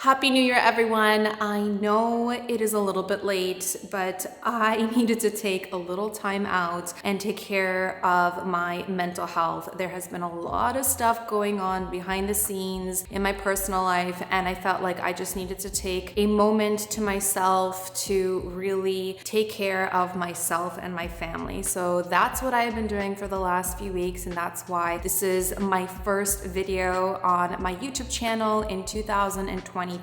Happy New Year, everyone. I know it is a little bit late, but I needed to take a little time out and take care of my mental health. There has been a lot of stuff going on behind the scenes in my personal life, and I felt like I just needed to take a moment to myself to really take care of myself and my family. So that's what I've been doing for the last few weeks, and that's why this is my first video on my YouTube channel in 2022.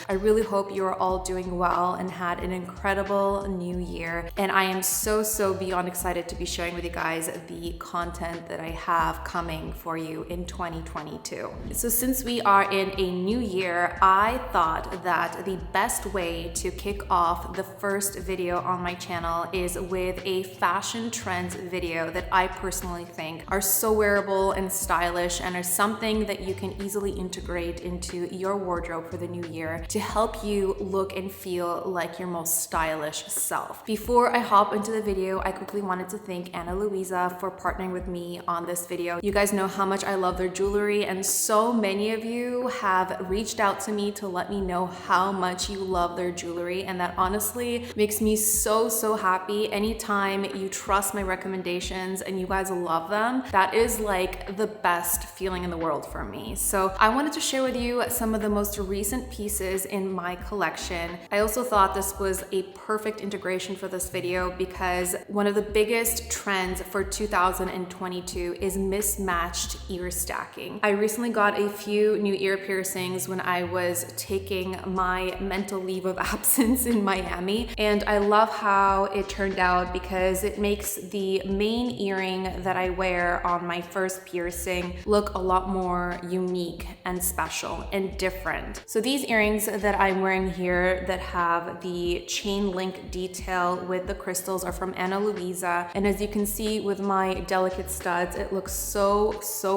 I really hope you are all doing well and had an incredible new year. And I am so beyond excited to be sharing with you guys the content that I have coming for you in 2022. So since we are in a new year, I thought that the best way to kick off the first video on my channel is with a fashion trends video that I personally think are so wearable and stylish and are something that you can easily integrate into your wardrobe for the new year to help you look and feel like your most stylish self. Before I hop into the video, I quickly wanted to thank Ana Luisa for partnering with me on this video. You guys know how much I love their jewelry, and so many of you have reached out to me to let me know how much you love their jewelry, and that honestly makes me so happy. Anytime you trust my recommendations and you guys love them, that is like the best feeling in the world for me. So I wanted to share with you some of the most recent pieces in my collection. I also thought this was a perfect integration for this video because one of the biggest trends for 2022 is mismatched ear stacking. I recently got a few new ear piercings when I was taking my mental leave of absence in Miami, and I love how it turned out because it makes the main earring that I wear on my first piercing look a lot more unique and special and different. So these earrings that I'm wearing here that have the chain link detail with the crystals are from Ana Luisa, and as you can see with my delicate studs, it looks so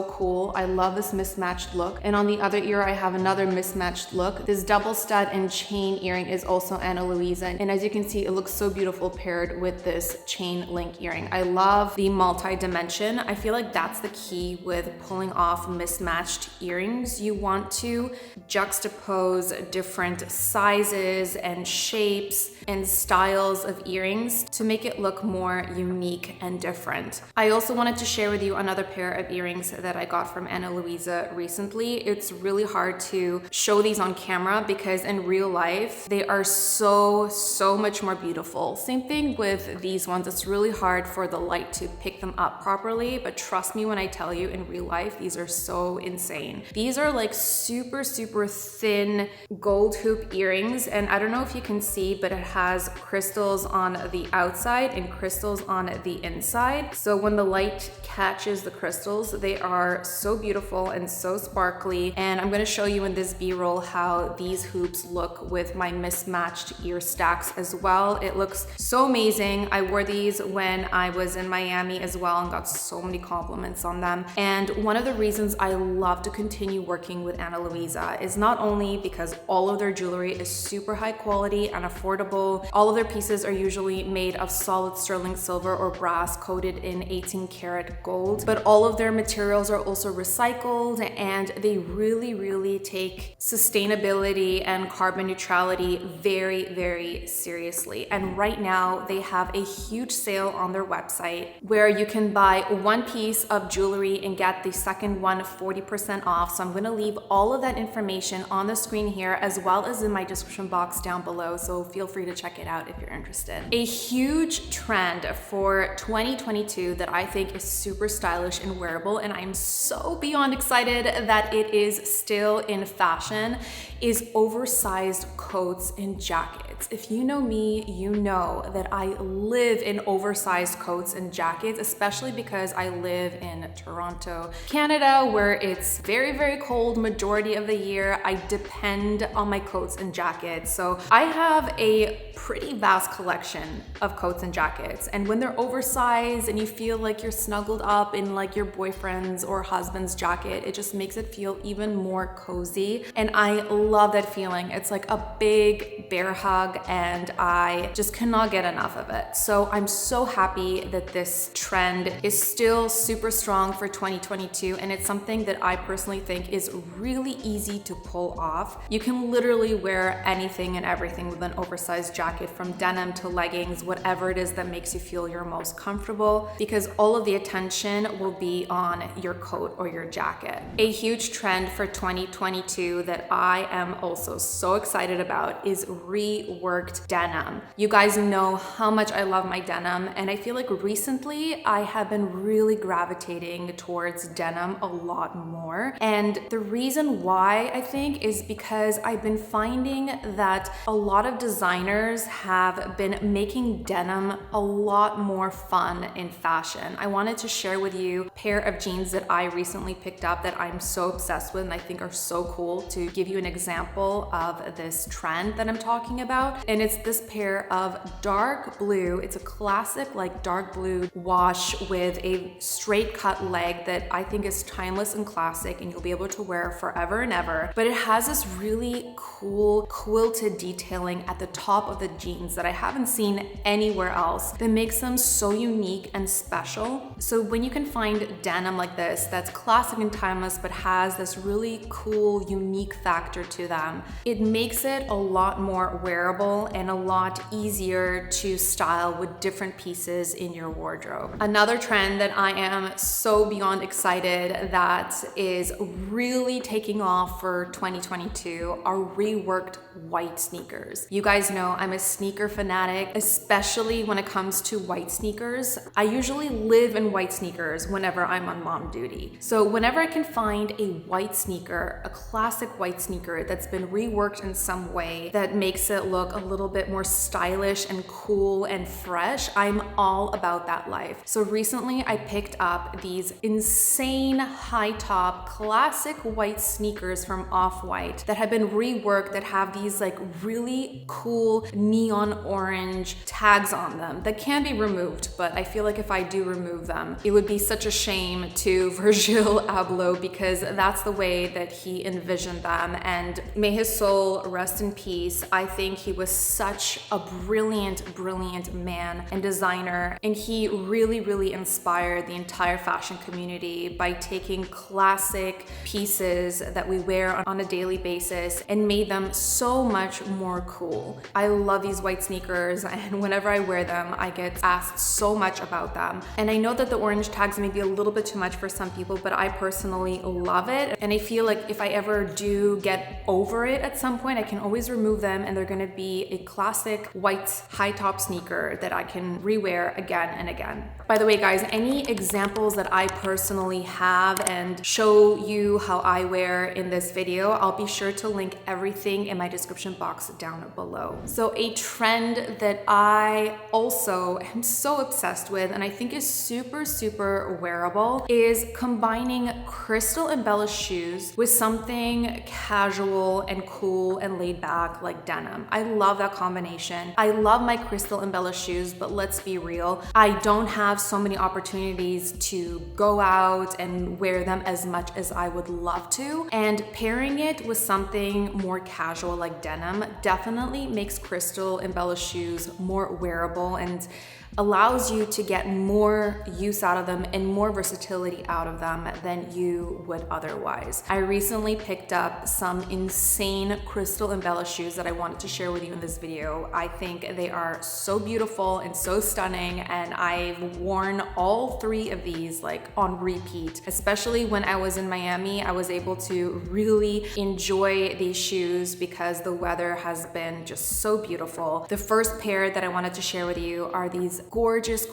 cool. I love this mismatched look. And on the other ear I have another mismatched look. This double stud and chain earring is also Ana Luisa, and as you can see, it looks so beautiful paired with this chain link earring. I love the multi-dimension. I feel like that's the key with pulling off mismatched earrings. You want to juxtapose different sizes and shapes and styles of earrings to make it look more unique and different. I also wanted to share with you another pair of earrings that I got from Ana Luisa recently. It's really hard to show these on camera because in real life they are so much more beautiful. Same thing with these ones. It's really hard for the light to pick them up properly, but trust me when I tell you, in real life these are so insane. These are like super thin gold hoop earrings, and I don't know if you can see, but it has crystals on the outside and crystals on the inside. So when the light catches the crystals, they are so beautiful and so sparkly. And I'm going to show you in this B-roll how these hoops look with my mismatched ear stacks as well. It looks so amazing. I wore these when I was in Miami as well and got so many compliments on them. And one of the reasons I love to continue working with Ana Luisa is not only because all of their jewelry is super high quality and affordable. All of their pieces are usually made of solid sterling silver or brass coated in 18 karat gold, but all of their materials are also recycled, and they really take sustainability and carbon neutrality very seriously. And right now they have a huge sale on their website where you can buy one piece of jewelry and get the second one 40% off. So I'm going to leave all of that information on the screen here as well as in my description box down below, so feel free to check it out if you're interested. A huge trend for 2022 that I think is super stylish and wearable, and I'm so beyond excited that it is still in fashion, is oversized coats and jackets. If you know me, you know that I live in oversized coats and jackets, especially because I live in Toronto, Canada, where it's very cold majority of the year. I depend on my coats and jackets. So I have a pretty vast collection of coats and jackets, and when they're oversized and you feel like you're snuggled up in like your boyfriend's or husband's jacket, it just makes it feel even more cozy, and I love that feeling. It's like a big bear hug, and I just cannot get enough of it. So I'm so happy that this trend is still super strong for 2022, and it's something that I personally think is really easy to pull off. off. You can literally wear anything and everything with an oversized jacket, from denim to leggings, whatever it is that makes you feel your most comfortable, because all of the attention will be on your coat or your jacket. A huge trend for 2022 that I am also so excited about is reworked denim. You guys know how much I love my denim, and I feel like recently I have been really gravitating towards denim a lot more. And the reason why, I think, is because I've been finding that a lot of designers have been making denim a lot more fun in fashion. I wanted to share with you a pair of jeans that I recently picked up that I'm so obsessed with and I think are so cool, to give you an example of this trend that I'm talking about. And it's this pair of dark blue, it's a classic like dark blue wash with a straight cut leg that I think is timeless and classic, and you'll be able to wear forever and ever. But it has this really cool quilted detailing at the top of the jeans that I haven't seen anywhere else, that makes them so unique and special. So when you can find denim like this that's classic and timeless but has this really cool unique factor to them, it makes it a lot more wearable and a lot easier to style with different pieces in your wardrobe. Another trend that I am so beyond excited that is really taking off for 2022 are reworked white sneakers. You guys know I'm a sneaker fanatic, especially when it comes to white sneakers. I usually live in white sneakers whenever I'm on mom duty. So whenever I can find a white sneaker, a classic white sneaker that's been reworked in some way that makes it look a little bit more stylish and cool and fresh, I'm all about that life. So recently I picked up these insane high top classic white sneakers from Off-White that have been reworked, that have these like really cool neon orange tags on them that can be removed, but I feel like if I do remove them, it would be such a shame to Virgil Abloh, because that's the way that he envisioned them, and may his soul rest in peace. I think he was such a brilliant man and designer, and he really inspired the entire fashion community by taking classic pieces that we wear on a daily basis and made them so much more cool. I love these white sneakers, and whenever I wear them, I get asked so much about them. And I know that the orange tags may be a little bit too much for some people, but I personally love it. And I feel like if I ever do get over it at some point, I can always remove them, and they're gonna be a classic white high top sneaker that I can rewear again and again. By the way, guys, any examples that I personally have and show you how I wear in this video, I'll be sure to link everything in my description box down below. So a trend that I also am so obsessed with, and I think is super wearable, is combining crystal embellished shoes with something casual and cool and laid back like denim. I love that combination. I love my crystal embellished shoes, but let's be real, I don't have so many opportunities to go out and wear them as much as I would love to, and pairing it with something more casual like denim definitely makes crystal embellished shoes more wearable and allows you to get more use out of them and more versatility out of them than you would otherwise. I recently picked up some insane crystal embellished shoes that I wanted to share with you in this video. I think they are so beautiful and so stunning, and I've worn all three of these like on repeat. Especially when I was in Miami, I was able to really enjoy these shoes because the weather has been just so beautiful. The first pair that I wanted to share with you are these gorgeous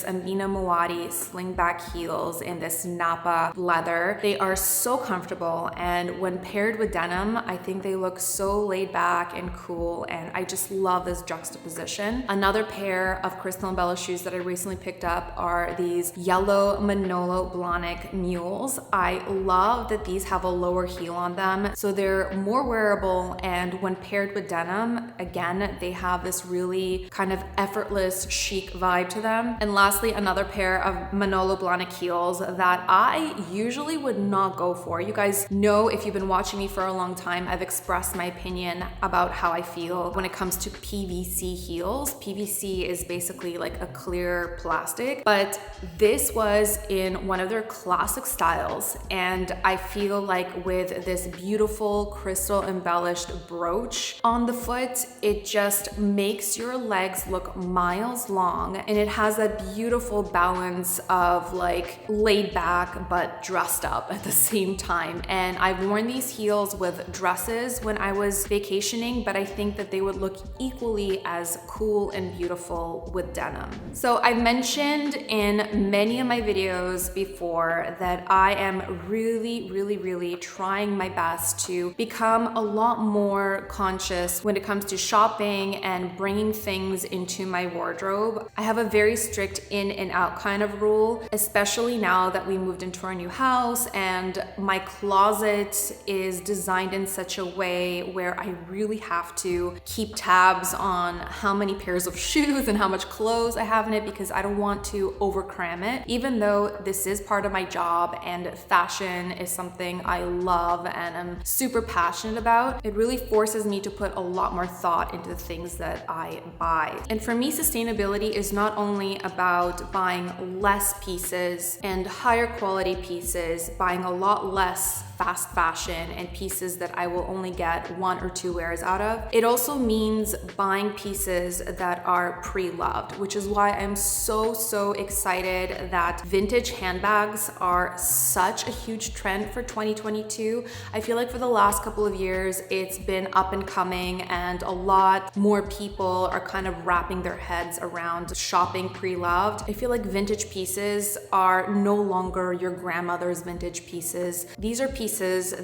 Amina Muaddi slingback heels in this Napa leather. They are so comfortable, and when paired with denim, I think they look so laid back and cool, and I just love this juxtaposition. Another pair of crystal embellished shoes that I recently picked up are these yellow Manolo Blahnik mules. I love that these have a lower heel on them, so they're more wearable, and when paired with denim, again, they have this really kind of effortless chic vibe to them. And lastly, another pair of Manolo Blahnik heels that I usually would not go for. You guys know, if you've been watching me for a long time, I've expressed my opinion about how I feel when it comes to PVC heels. PVC is basically like a clear plastic, but this was in one of their classic styles, and I feel like with this beautiful beautiful crystal embellished brooch on the foot. It just makes your legs look miles long, and it has that beautiful balance of like laid back but dressed up at the same time. And I've worn these heels with dresses when I was vacationing, but I think that they would look equally as cool and beautiful with denim. So I mentioned in many of my videos before that I am really trying my best to become a lot more conscious when it comes to shopping and bringing things into my wardrobe. I have a very strict in and out kind of rule, especially now that we moved into our new house and my closet is designed in such a way where I really have to keep tabs on how many pairs of shoes and how much clothes I have in it, because I don't want to overcram it. Even though this is part of my job and fashion is something I love and I'm super passionate about, it really forces me to put a lot more thought into the things that I buy. And for me, sustainability is not only about buying less pieces and higher quality pieces, buying a lot less fast fashion and pieces that I will only get 1 or 2 wears out of. It also means buying pieces that are pre-loved, which is why I'm so excited that vintage handbags are such a huge trend for 2022. I feel like for the last couple of years, it's been up and coming and a lot more people are kind of wrapping their heads around shopping pre-loved. I feel like vintage pieces are no longer your grandmother's vintage pieces. These are pieces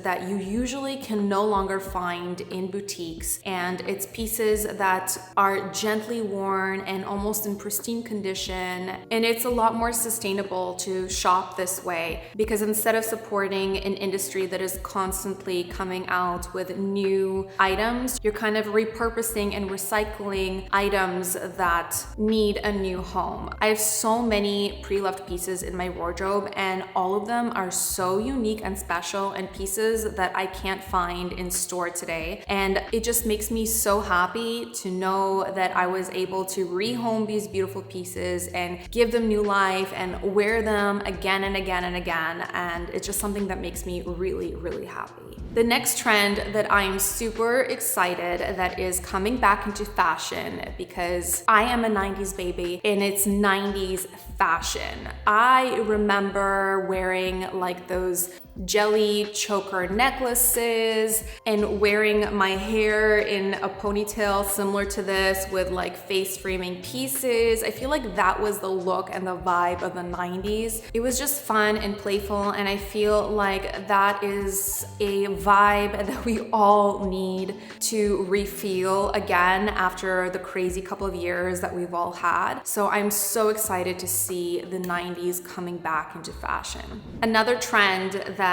that you usually can no longer find in boutiques, and it's pieces that are gently worn and almost in pristine condition. And it's a lot more sustainable to shop this way, because instead of supporting an industry that is constantly coming out with new items, you're kind of repurposing and recycling items that need a new home. I have so many pre-loved pieces in my wardrobe, and all of them are so unique and special and pieces that I can't find in store today. And it just makes me so happy to know that I was able to rehome these beautiful pieces and give them new life and wear them again and again and again. And it's just something that makes me really happy. The next trend that I'm super excited that is coming back into fashion, because I am a 90s baby and it's 90s fashion. I remember wearing like those jelly choker necklaces and wearing my hair in a ponytail similar to this with like face framing pieces. I feel like that was the look and the vibe of the 90s. It was just fun and playful, and I feel like that is a vibe that we all need to refeel again after the crazy couple of years that we've all had. So I'm so excited to see the 90s coming back into fashion. Another trend that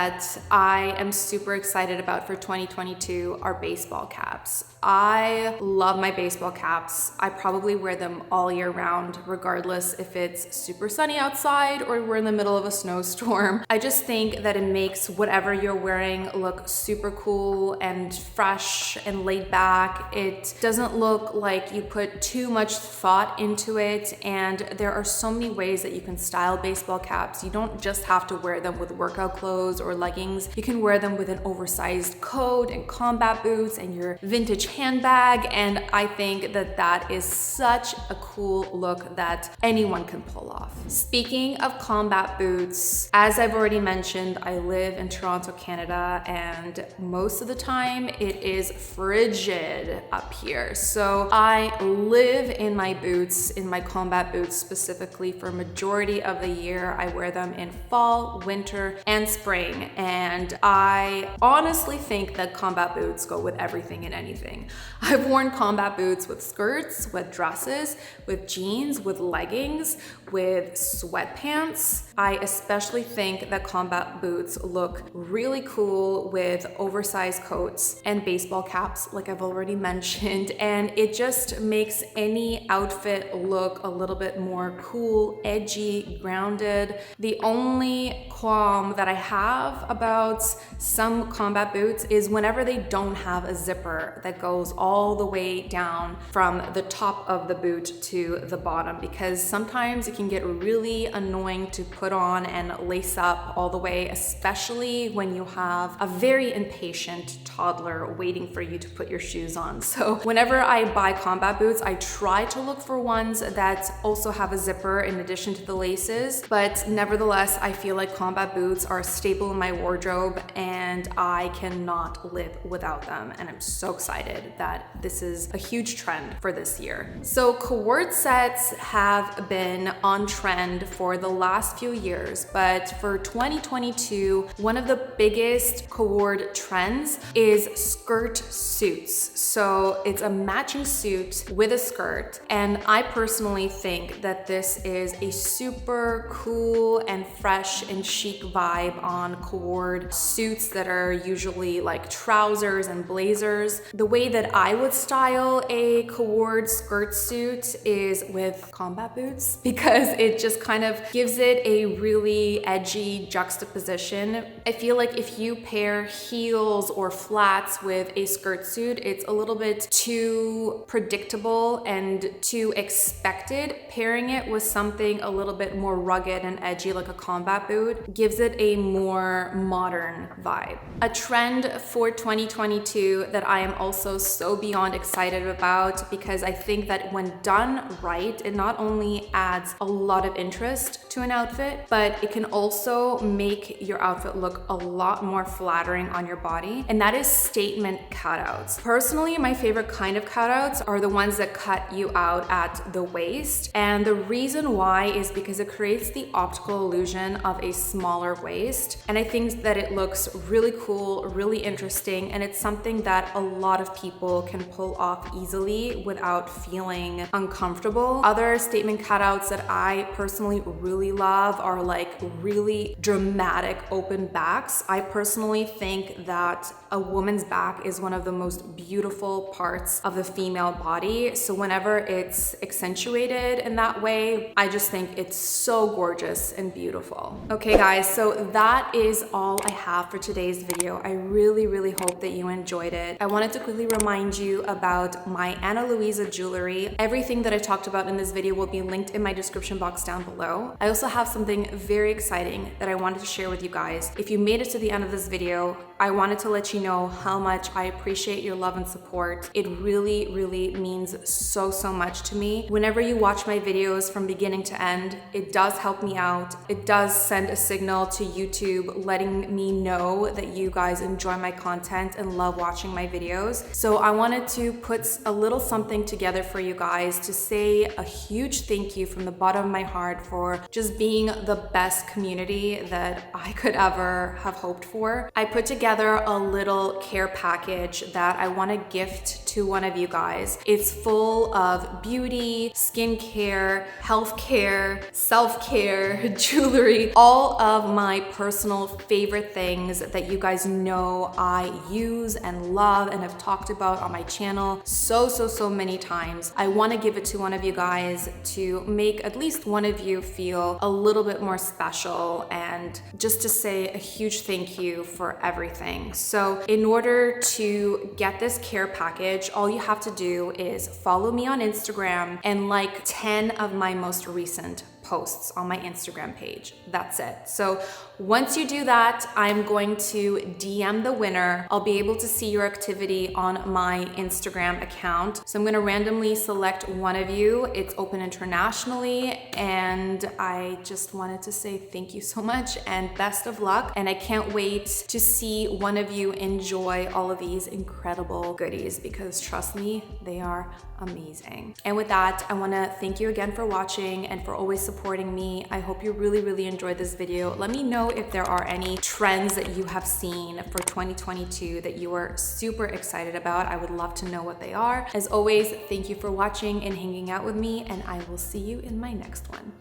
I am super excited about for 2022 are baseball caps. I love my baseball caps. I probably wear them all year round, regardless if it's super sunny outside or we're in the middle of a snowstorm. I just think that it makes whatever you're wearing look super cool and fresh and laid back. It doesn't look like you put too much thought into it, and there are so many ways that you can style baseball caps. You don't just have to wear them with workout clothes or leggings. You can wear them with an oversized coat and combat boots and your vintage handbag, and I think that that is such a cool look that anyone can pull off. Speaking of combat boots, as I've already mentioned, I live in Toronto, Canada, and most of the time it is frigid up here. So I live in my boots, in my combat boots specifically, for a majority of the year. I wear them in fall, winter, and spring, and I honestly think that combat boots go with everything and anything. I've worn combat boots with skirts, with dresses, with jeans, with leggings, with sweatpants. I especially think that combat boots look really cool with oversized coats and baseball caps, like I've already mentioned, and it just makes any outfit look a little bit more cool, edgy, grounded. The only qualm that I have have about some combat boots is whenever they don't have a zipper that goes all the way down from the top of the boot to the bottom, because sometimes it can get really annoying to put on and lace up all the way, especially when you have a very impatient toddler waiting for you to put your shoes on. So whenever I buy combat boots, I try to look for ones that also have a zipper in addition to the laces, but nevertheless, I feel like combat boots are a staple in my wardrobe and I cannot live without them. And I'm so excited that this is a huge trend for this year. So CO-ORD sets have been on trend for the last few years, but for 2022, one of the biggest CO-ORD trends is skirt suits. So it's a matching suit with a skirt. And I personally think that this is a super cool and fresh and chic vibe on CO-ORD suits that are usually like trousers and blazers. The way that I would style a CO-ORD skirt suit is with combat boots, because it just kind of gives it a really edgy juxtaposition. I feel like if you pair heels or flats with a skirt suit, it's a little bit too predictable and too expected. Pairing it with something a little bit more rugged and edgy like a combat boot gives it a more modern vibe. A trend for 2022 that I am also so beyond excited about, because I think that when done right, it not only adds a lot of interest to an outfit, but it can also make your outfit look a lot more flattering on your body, and that is statement cutouts. Personally, my favorite kind of cutouts are the ones that cut you out at the waist, and the reason why is because it creates the optical illusion of a smaller waist, and I think that it looks really cool, really interesting, and it's something that a lot of people can pull off easily without feeling uncomfortable. Other statement cutouts that I personally really love are like really dramatic open backs. I personally think that a woman's back is one of the most beautiful parts of the female body. So whenever it's accentuated in that way, I just think it's so gorgeous and beautiful. Okay guys, so that is all I have for today's video. I really hope that you enjoyed it. I wanted to quickly remind you about my Ana Luisa jewelry. Everything that I talked about in this video will be linked in my description box down below. I also have something very exciting that I wanted to share with you guys. If you made it to the end of this video, I wanted to let you know how much I appreciate your love and support. It really means so much to me. Whenever you watch my videos from beginning to end, it does help me out. It does send a signal to YouTube letting me know that you guys enjoy my content and love watching my videos. So I wanted to put a little something together for you guys to say a huge thank you from the bottom of my heart for just being the best community that I could ever have hoped for. I put together a little care package that I want to gift to one of you guys. It's full of beauty, skincare, healthcare, self-care, jewelry, all of my personal favorite things that you guys know I use and love and have talked about on my channel so many times. I want to give it to one of you guys to make at least one of you feel a little bit more special, and just to say a huge thank you for everything. So in order to get this care package, all you have to do is follow me on Instagram and like 10 of my most recent posts on my Instagram page. That's it. So once you do that, I'm going to DM the winner. I'll be able to see your activity on my Instagram account. So I'm going to randomly select one of you. It's open internationally, and I just wanted to say thank you so much and best of luck. And I can't wait to see one of you enjoy all of these incredible goodies, because trust me, they are amazing. And with that, I want to thank you again for watching and for always supporting me. I hope you really enjoyed this video. Let me know if there are any trends that you have seen for 2022 that you are super excited about. I would love to know what they are. As always, thank you for watching and hanging out with me, and I will see you in my next one.